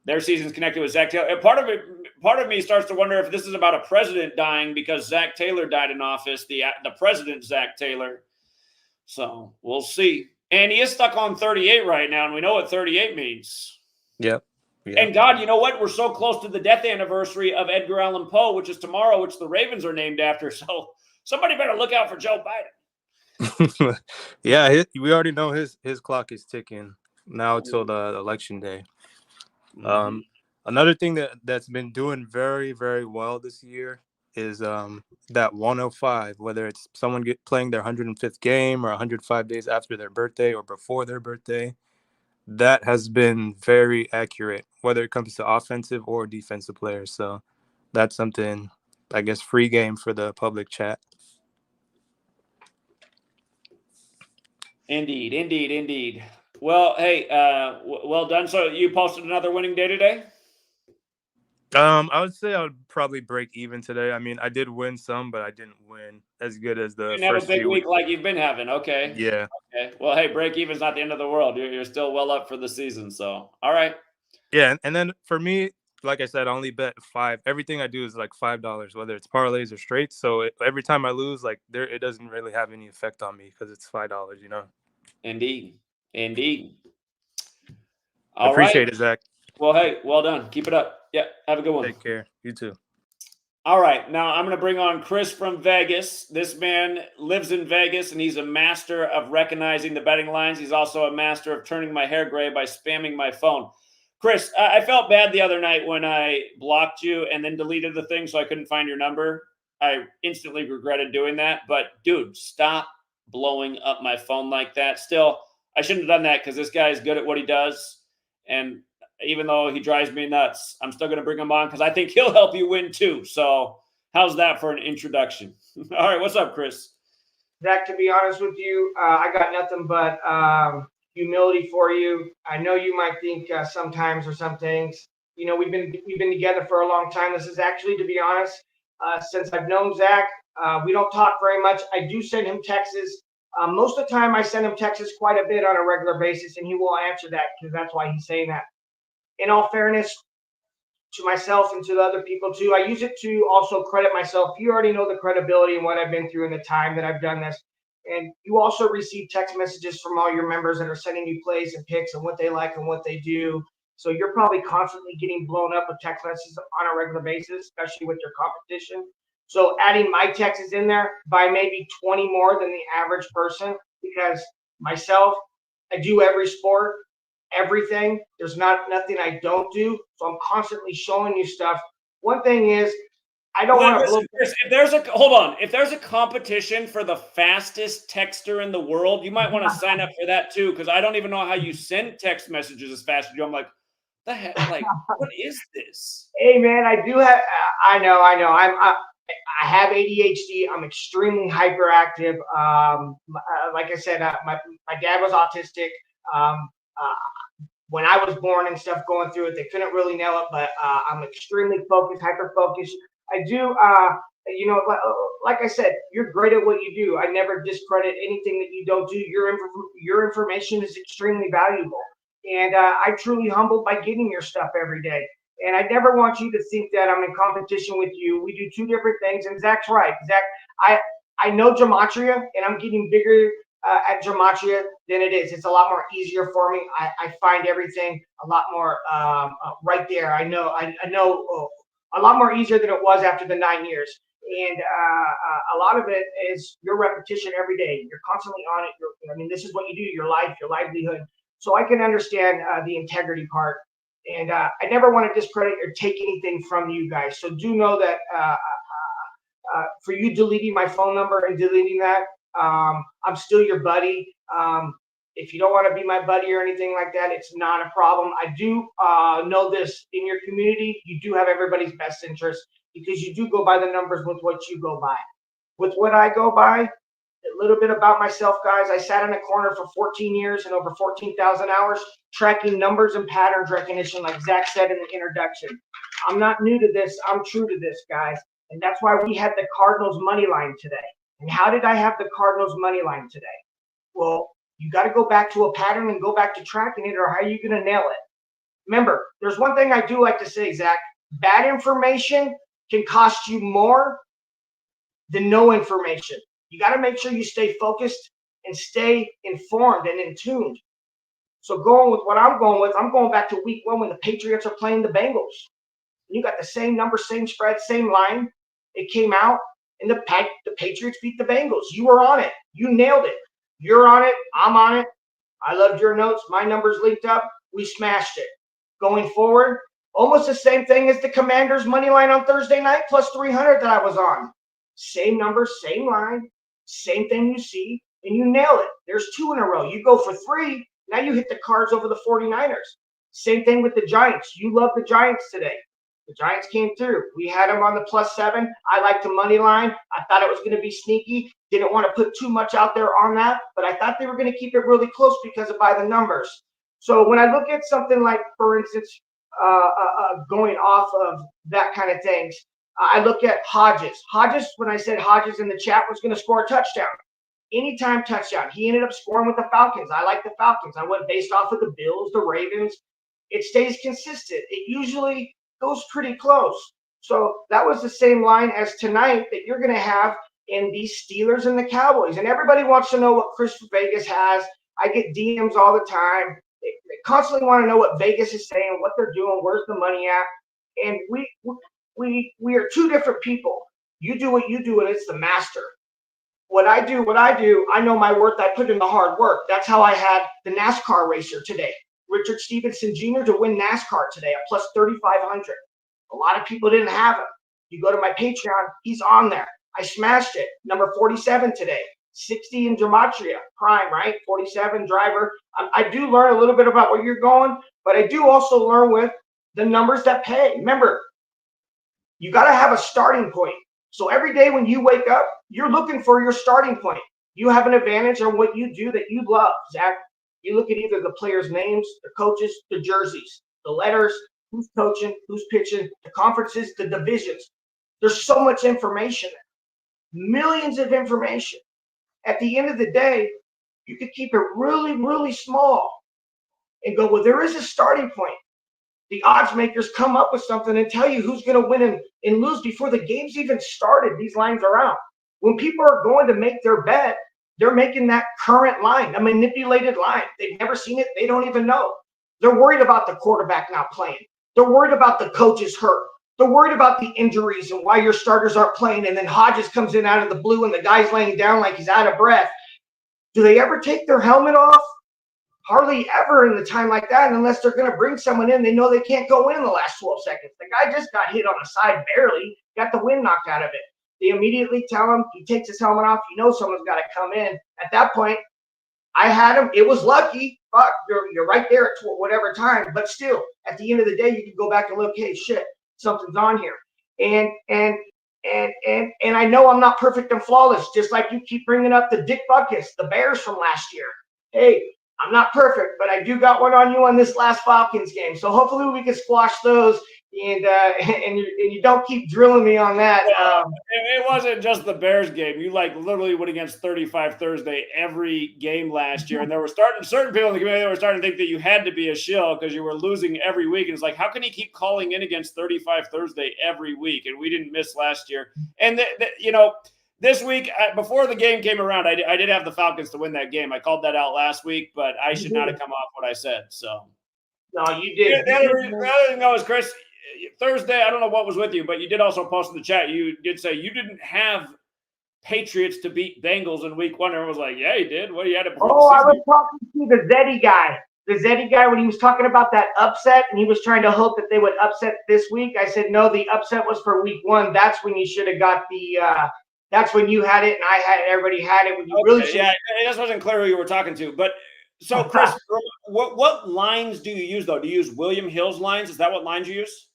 their season's connected with Zach Taylor. And part of me starts to wonder if this is about a president dying because Zach Taylor died in office, the president, Zach Taylor. So we'll see. And he is stuck on 38 right now, and we know what 38 means. Yep. And God, you know what? We're so close to the death anniversary of Edgar Allan Poe, which is tomorrow, which the Ravens are named after. So somebody better look out for Joe Biden. Yeah, we already know his clock is ticking now till the election day. Mm-hmm. Another thing that's been doing very, very well this year is that 105, whether it's someone playing their 105th game or 105 days after their birthday or before their birthday, that has been very accurate, whether it comes to offensive or defensive players. So that's something, I guess, free game for the public chat. Indeed. Well, hey, well done. So you posted another winning day today? I would say I would probably break even today. I mean, I did win some, but I didn't win as good as the You didn't have a first big few week weeks. like you've been having. Okay. Yeah. Okay. Well, hey, break even's not the end of the world. You're still well up for the season. So, all right. Yeah. And then for me, like I said, I only bet 5. Everything I do is like $5, whether it's parlays or straights. So every time I lose, like it doesn't really have any effect on me because it's $5, you know? Indeed. Indeed. All right. Appreciate it, Zach. Well, hey, well done. Keep it up. Yeah. Have a good one. Take care. You too. All right. Now I'm going to bring on Chris from Vegas. This man lives in Vegas and he's a master of recognizing the betting lines. He's also a master of turning my hair gray by spamming my phone. Chris, I felt bad the other night when I blocked you and then deleted the thing so I couldn't find your number. I instantly regretted doing that. But, dude, stop blowing up my phone like that. Still, I shouldn't have done that because this guy is good at what he does. And even though he drives me nuts, I'm still going to bring him on because I think he'll help you win too. So how's that for an introduction? All right. What's up, Chris? Zach, to be honest with you, I got nothing but humility for you. I know you might think sometimes or some things, you know, we've been together for a long time. This is actually, to be honest, since I've known Zach, we don't talk very much. I do send him texts. Most of the time I send him texts quite a bit on a regular basis, and he will answer that because that's why he's saying that. In all fairness, to myself and to the other people too, I use it to also credit myself. You already know the credibility and what I've been through in the time that I've done this. And you also receive text messages from all your members that are sending you plays and picks and what they like and what they do. So you're probably constantly getting blown up with text messages on a regular basis, especially with your competition. So adding my texts in there by maybe 20 more than the average person, because myself, I do every sport, everything. There's nothing I don't do. So I'm constantly showing you stuff. One thing is, I don't want to blow. If there's a competition for the fastest texter in the world, you might want to sign up for that too, because I don't even know how you send text messages as fast as you. I'm like, the heck, like, what is this? Hey man, I do have. I know. I have ADHD. I'm extremely hyperactive. Like I said, my dad was autistic. When I was born and stuff going through it, they couldn't really nail it, but I'm extremely focused, hyper focused. I do, you know, like I said, you're great at what you do. I never discredit anything that you don't do. Your information is extremely valuable. And I truly humbled by getting your stuff every day. And I never want you to think that I'm in competition with you. We do two different things. And Zach's right. Zach, I know Gematria, and I'm getting bigger at Gematria than it is. It's a lot more easier for me. I find everything a lot more right there. I know a lot more easier than it was after the 9 years. And a lot of it is your repetition every day. You're constantly on it. I mean, this is what you do, your life, your livelihood. So I can understand the integrity part. And I never want to discredit or take anything from you guys. So do know that for you deleting my phone number and deleting that, I'm still your buddy. If you don't want to be my buddy or anything like that, it's not a problem. I do know this in your community. You do have everybody's best interest because you do go by the numbers with what you go by. With what I go by, a little bit about myself, guys. I sat in a corner for 14 years and over 14,000 hours tracking numbers and patterns recognition, like Zach said in the introduction. I'm not new to this. I'm true to this, guys. And that's why we had the Cardinals money line today. And how did I have the Cardinals money line today? Well, you got to go back to a pattern and go back to tracking it, or how are you going to nail it? Remember, there's one thing I do like to say, Zach. Bad information can cost you more than no information. You got to make sure you stay focused and stay informed and in tune. So going with what I'm going back to week 1 when the Patriots are playing the Bengals. You got the same number, same spread, same line. It came out, and the Patriots beat the Bengals. You were on it. You nailed it. You're on it. I'm on it. I loved your notes. My numbers linked up. We smashed it. Going forward, almost the same thing as the Commanders money line on Thursday night plus 300 that I was on. Same number, same line, same thing you see, and you nail it. There's 2 in a row. You go for 3. Now you hit the Cards over the 49ers. Same thing with the Giants. You love the Giants today. The Giants came through. We had them on the +7. I liked the money line. I thought it was going to be sneaky. Didn't want to put too much out there on that, but I thought they were going to keep it really close because of by the numbers. So when I look at something like, for instance, going off of that kind of things. I look at Hodges. Hodges, when I said Hodges in the chat was going to score a touchdown, anytime touchdown, he ended up scoring with the Falcons. I like the Falcons. I went based off of the Bills, the Ravens. It stays consistent. It usually goes pretty close. So that was the same line as tonight that you're going to have in the Steelers and the Cowboys. And everybody wants to know what Chris Vegas has. I get DMs all the time. They constantly want to know what Vegas is saying, what they're doing, where's the money at. And we are two different people. You do what you do, and it's the master. What I do, I know my worth. I put in the hard work. That's how I had the NASCAR racer today, Richard Stevenson Jr., to win NASCAR today at plus 3,500. A lot of people didn't have him. You go to my Patreon, he's on there. I smashed it. Number 47 today. 60 in Gematria, prime, right? 47 driver. I do learn a little bit about where you're going, but I do also learn with the numbers that pay. Remember, you got to have a starting point. So every day when you wake up, you're looking for your starting point. You have an advantage on what you do that you love, Zach. You look at either the players' names, the coaches, the jerseys, the letters, who's coaching, who's pitching, the conferences, the divisions. There's so much information there. Millions of information. At the end of the day, you could keep it really, really small and go, well, there is a starting point. The odds makers come up with something and tell you who's going to win and lose before the game's even started. These lines are out. When people are going to make their bet, they're making that current line, a manipulated line. They've never seen it. They don't even know. They're worried about the quarterback not playing. They're worried about the coaches hurt. They're worried about the injuries and why your starters aren't playing. And then Hodges comes in out of the blue and the guy's laying down like he's out of breath. Do they ever take their helmet off? Hardly ever in the time like that, unless they're going to bring someone in. They know they can't go in the last 12 seconds. The guy just got hit on the side barely, got the wind knocked out of it. They immediately tell him, he takes his helmet off. You know someone's got to come in. At that point, I had him. It was lucky. Fuck, you're right there at whatever time. But still, at the end of the day, you can go back and look, hey, shit, something's on here. And I know I'm not perfect and flawless, just like you keep bringing up the Dick Buckus, the Bears from last year. Hey, I'm not perfect, but I do got one on you on this last Falcons game. So hopefully we can squash those, and you don't keep drilling me on that. It wasn't just the Bears game. You literally went against 35 Thursday every game last year, and there were certain people in the community that were starting to think that you had to be a shill because you were losing every week. And it's like, how can he keep calling in against 35 Thursday every week? And we didn't miss last year. And this week, before the game came around, I did have the Falcons to win that game. I called that out last week, but I should not have come off what I said. So, no, you did. The other thing, though, is Chris, Thursday, I don't know what was with you, but you did also post in the chat. You did say you didn't have Patriots to beat Bengals in week 1. Everyone was like, yeah, he did. What, you had it before the season? I was talking to the Zeddy guy. The Zeddy guy, when he was talking about that upset, and he was trying to hope that they would upset this week. I said, no, the upset was for week 1. That's when you should have got the that's when you had it and I had it. Everybody had it. When you really should. Yeah, it just wasn't clear who you were talking to. But so, Chris, what lines do you use, though? Do you use William Hill's lines? Is that what lines you use?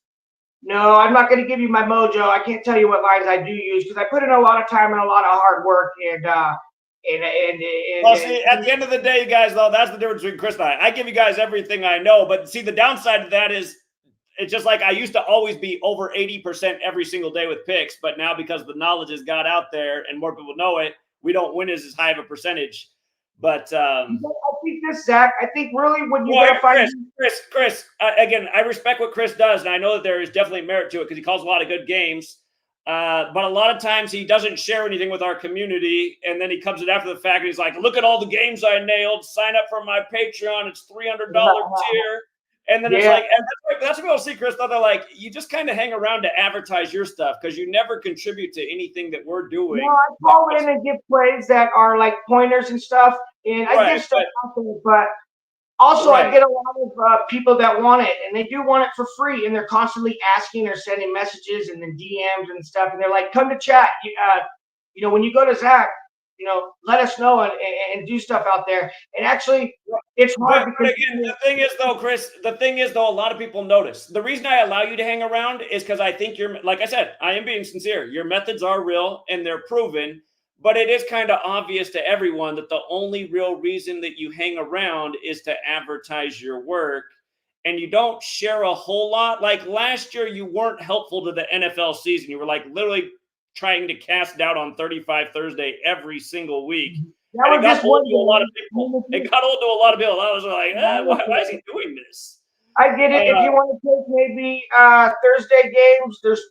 No, I'm not going to give you my mojo. I can't tell you what lines I do use because I put in a lot of time and a lot of hard work. Well, see, at the end of the day, guys, though, that's the difference between Chris and I. I give you guys everything I know, but see, the downside of that is it's just like I used to always be over 80% every single day with picks, but now because the knowledge has got out there and more people know it, we don't win as high of a percentage. But I think this, Zach, I think really when you got to find Chris, again, I respect what Chris does, and I know that there is definitely merit to it because he calls a lot of good games. But a lot of times he doesn't share anything with our community, and then he comes in after the fact and he's like, look at all the games I nailed. Sign up for my Patreon. It's $300 tier. And then it's like, and that's what people see, Chris, though. They're like, you just kind of hang around to advertise your stuff because you never contribute to anything that we're doing. No, I call in and give plays that are like pointers and stuff, and I give stuff out there, but also I get a lot of people that want it, and they do want it for free, and they're constantly asking or sending messages and then DMs and stuff, and they're like, come to chat. When you go to Zach, let us know and do stuff out there. And actually, it's hard because again, the thing is, though, Chris, a lot of people notice. The reason I allow you to hang around is because I think like I said, I am being sincere. Your methods are real and they're proven, but it is kind of obvious to everyone that the only real reason that you hang around is to advertise your work. and you don't share a whole lot. Like last year, you weren't helpful to the NFL season. You were like literally trying to cast doubt on 35 Thursday every single week. That And was it got just old one to a lot of game. people. It got old to a lot of people. I was like, why is he doing this? I get it. If you want to take maybe Thursday games, there's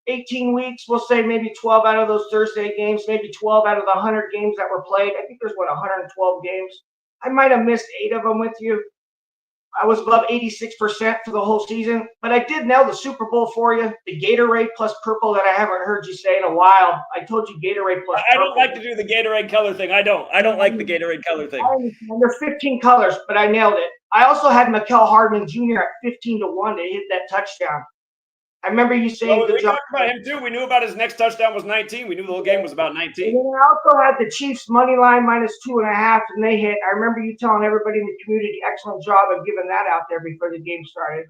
18 weeks. We'll say maybe 12 out of those Thursday games, maybe 12 out of the 100 games that were played. I think there's 112 games. I might have missed 8 of them with you. I was above 86% for the whole season, but I did nail the Super Bowl for you. The Gatorade plus purple that I haven't heard you say in a while. I told you Gatorade plus purple. I don't like to do the Gatorade color thing. I don't like the Gatorade color thing. I understand. There's 15 colors, but I nailed it. I also had Mecole Hardman Jr. at 15-1 to hit that touchdown. I remember you saying we talked about him too. We knew about his next touchdown was 19. We knew the whole game was about 19. And then I also had the Chiefs money line -2.5, and they hit. I remember you telling everybody in the community, excellent job of giving that out there before the game started.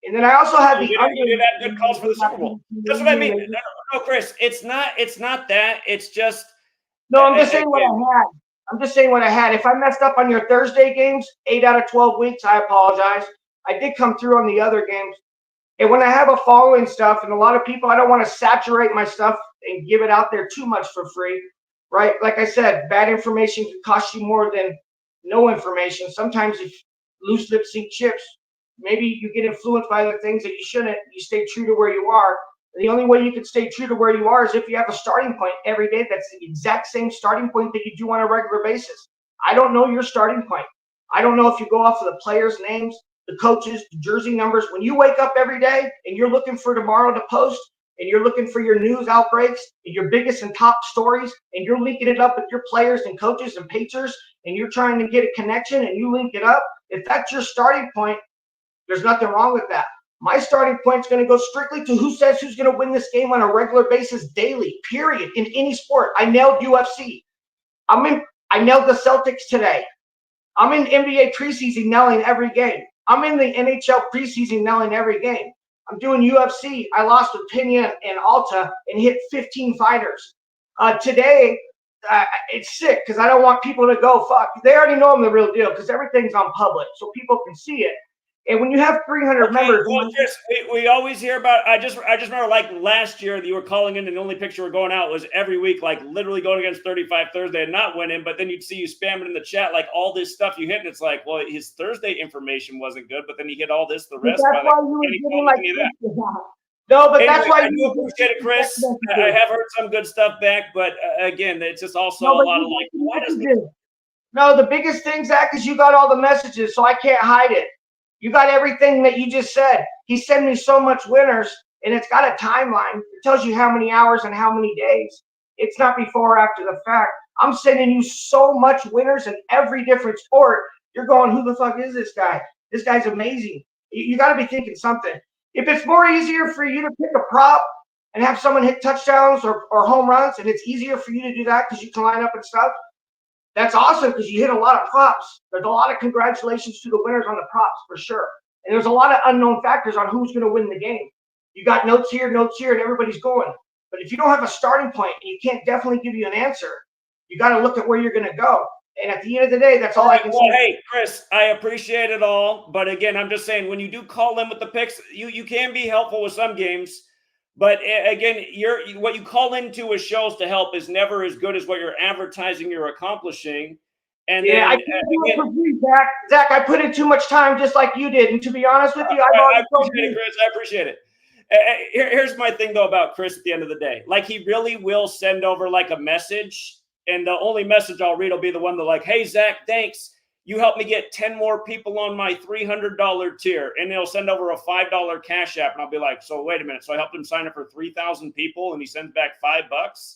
And then I also had you did have good calls for the Super Bowl. That's what I mean. No, Chris, it's not that. It's just. No, I'm just saying what I had. I'm just saying what I had. If I messed up on your Thursday games, 8 out of 12 weeks, I apologize. I did come through on the other games. And when I have a following stuff, and a lot of people, I don't want to saturate my stuff and give it out there too much for free, right? Like I said, bad information can cost you more than no information. Sometimes if loose lips sink ships, maybe you get influenced by the things that you shouldn't. You stay true to where you are. The only way you can stay true to where you are is if you have a starting point every day that's the exact same starting point that you do on a regular basis. I don't know your starting point. I don't know if you go off of the players' names, the coaches, the jersey numbers. When you wake up every day and you're looking for tomorrow to post, and you're looking for your news outbreaks and your biggest and top stories, and you're linking it up with your players and coaches and pitchers, and you're trying to get a connection and you link it up, if that's your starting point, there's nothing wrong with that. My starting point is going to go strictly to who says who's going to win this game on a regular basis daily, period, in any sport. I nailed UFC. I nailed the Celtics today. I'm in NBA preseason nailing every game. I'm in the NHL preseason nailing every game. I'm doing UFC. I lost with Pena and Alta and hit 15 fighters. Today, it's sick because I don't want people to go, fuck. They already know I'm the real deal because everything's on public so people can see it. And when you have 300 members, well, Chris, we always hear about. I just remember like last year that you were calling in, and the only picture we're going out was every week, like literally going against 35 Thursday and not winning. But then you'd see you spamming in the chat like all this stuff you hit, and it's like, well, his Thursday information wasn't good, but then he hit all this, the rest. That's why you were getting like no, but anyway, that's why I do appreciate it, Chris. I have heard some good stuff back, but again, it's just also a lot of like, why doesn't? No, the biggest thing, Zach, is you got all the messages, so I can't hide it. You got everything that you just said. He sent me so much winners, and it's got a timeline. It tells you how many hours and how many days. It's not before or after the fact. I'm sending you so much winners in every different sport. You're going, who the fuck is this guy? This guy's amazing. You got to be thinking something. If it's more easier for you to pick a prop and have someone hit touchdowns or home runs, and it's easier for you to do that because you can line up and stuff, that's awesome because you hit a lot of props. There's a lot of congratulations to the winners on the props for sure. And there's a lot of unknown factors on who's going to win the game. You got notes here, and everybody's going. But if you don't have a starting point and you can't definitely give you an answer, you got to look at where you're going to go. And at the end of the day, that's all I can say. Hey, Chris, I appreciate it all. But again, I'm just saying, when you do call in with the picks, you can be helpful with some games. But again, what you call into a shows to help is never as good as what you're advertising you're accomplishing. And yeah, then, I can't agree, Zach, I put in too much time just like you did. And to be honest with you, I appreciate it, Chris. I appreciate it. Here's my thing, though, about Chris at the end of the day. Like, he really will send over, like, a message. And the only message I'll read will be the one that, like, hey, Zach, thanks. You helped me get 10 more people on my $300 tier. And they'll send over a $5 CashApp. And I'll be like, so wait a minute. So I helped him sign up for 3,000 people and he sends back $5.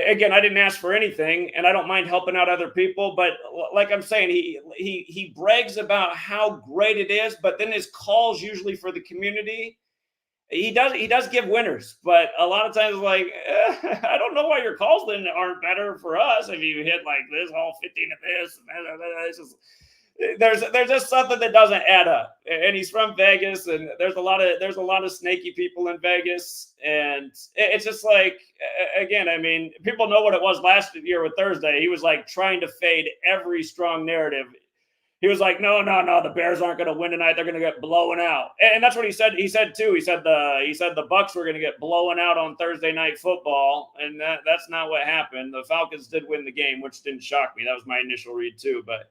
Again, I didn't ask for anything and I don't mind helping out other people. But like I'm saying, he brags about how great it is. But then his calls usually for the community, he does give winners, but a lot of times, like, I don't know why your calls then aren't better for us if you hit like this, all 15 of this. It's just, there's just something that doesn't add up. And he's from Vegas, and there's a lot of snaky people in Vegas, and it's just like, again, I mean, people know what it was last year with Thursday. He was like trying to fade every strong narrative. He was like, no, the Bears aren't going to win tonight. They're going to get blown out. And that's what he said. He said too. He said the Bucs were going to get blown out on Thursday Night Football, and that's not what happened. The Falcons did win the game, which didn't shock me. That was my initial read too. But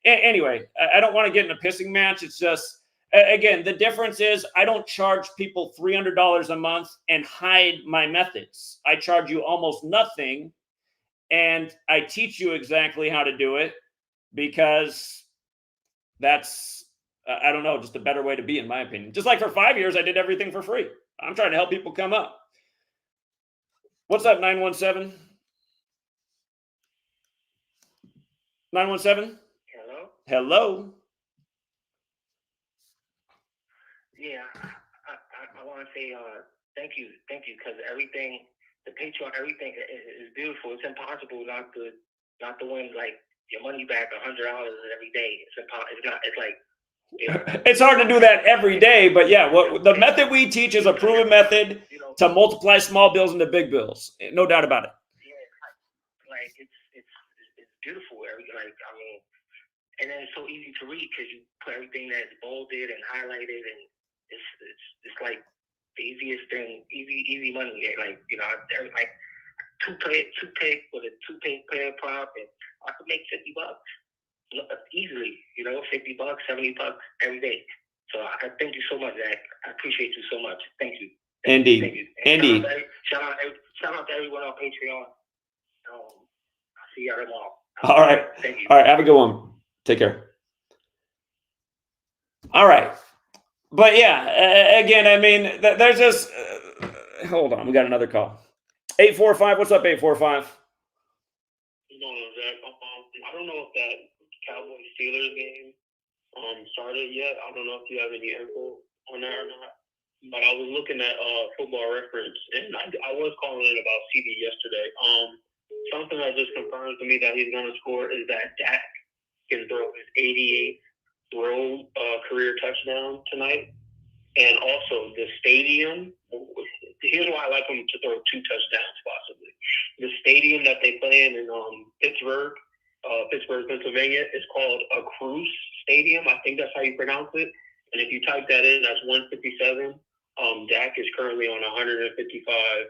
anyway, I don't want to get in a pissing match. It's just, again, the difference is I don't charge people $300 a month and hide my methods. I charge you almost nothing, and I teach you exactly how to do it because that's, I don't know, just a better way to be, in my opinion. Just like for 5 years, I did everything for free. I'm trying to help people come up. What's up, 917? 917? Hello? Hello? Yeah, I want to say thank you, because everything, the Patreon, everything is beautiful. It's impossible not to win, like, your money back $100 every day. It's impossible. It's not. It's like, you know, It's hard to do that every day, but yeah, what the method we teach is a proven method to multiply small bills into big bills. No doubt about it. Yeah, like it's beautiful. I mean, and then it's so easy to read because you put everything that's bolded and highlighted, and it's like the easiest thing, easy money. Like, you know, there's like two pick with a 2-pick player prop, and I could make $50 easily. You know, $50, $70 every day. So I thank you so much, Zach. I appreciate you so much. Thank you. Indeed. Thank you. Indeed. Shout out to everyone on Patreon. I'll see y'all tomorrow. All right. Thank you. All right. Have a good one. Take care. All right. But yeah, again, I mean, there's just, hold on. We got another call. 845. What's up, 845? What's going on, Zach? I don't know if that Cowboys-Steelers game started yet. I don't know if you have any info on that or not. But I was looking at Football Reference, and I was calling it about CD yesterday. Something that just confirms to me that he's going to score is that Dak can throw his 88th throw career touchdown tonight. And also the stadium, here's why I like him to throw 2 touchdowns possibly. The stadium that they play in Pittsburgh, Pennsylvania, is called a Cruise Stadium. I think that's how you pronounce it. And if you type that in, that's 157. Dak is currently on 155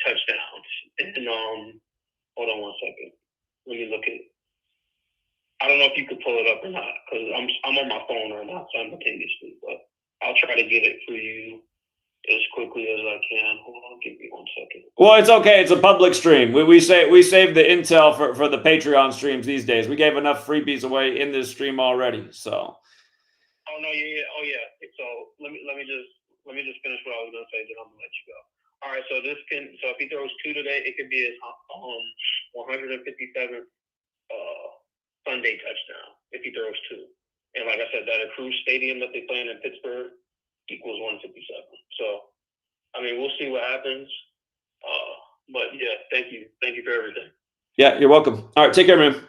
touchdowns. And hold on one second. Let me look at. I don't know if you could pull it up or not, because I'm on my phone right now simultaneously, but I'll try to get it for you as quickly as I can. Hold on, give me 1 second. Well, it's okay. It's a public stream. We save the intel for the Patreon streams these days. We gave enough freebies away in this stream already. So. Oh no, yeah. Oh yeah. So let me just finish what I was gonna say, then I'm gonna let you go. All right. So if he throws 2 today, it could be his 157th Sunday touchdown if he throws 2. And like I said, that Cruise Stadium that they play in Pittsburgh equals 157. So, I mean, we'll see what happens. But yeah, thank you. Thank you for everything. Yeah, you're welcome. All right, take care, man.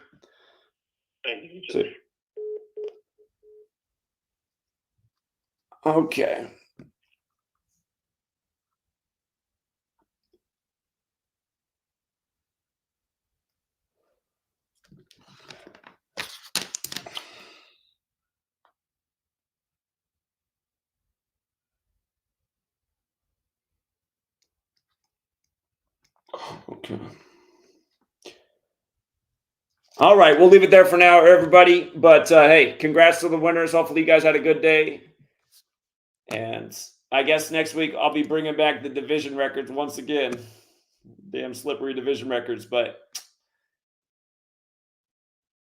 Thank you. See you. Okay. Okay. All right, we'll leave it there for now, everybody. But hey, congrats to the winners. Hopefully you guys had a good day. And I guess next week I'll be bringing back the division records once again. Damn slippery division records. But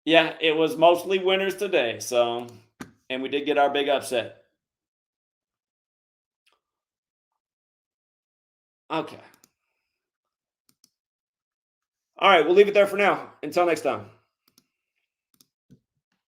yeah, it was mostly winners today. So, and we did get our big upset. Okay. All right, we'll leave it there for now. Until next time.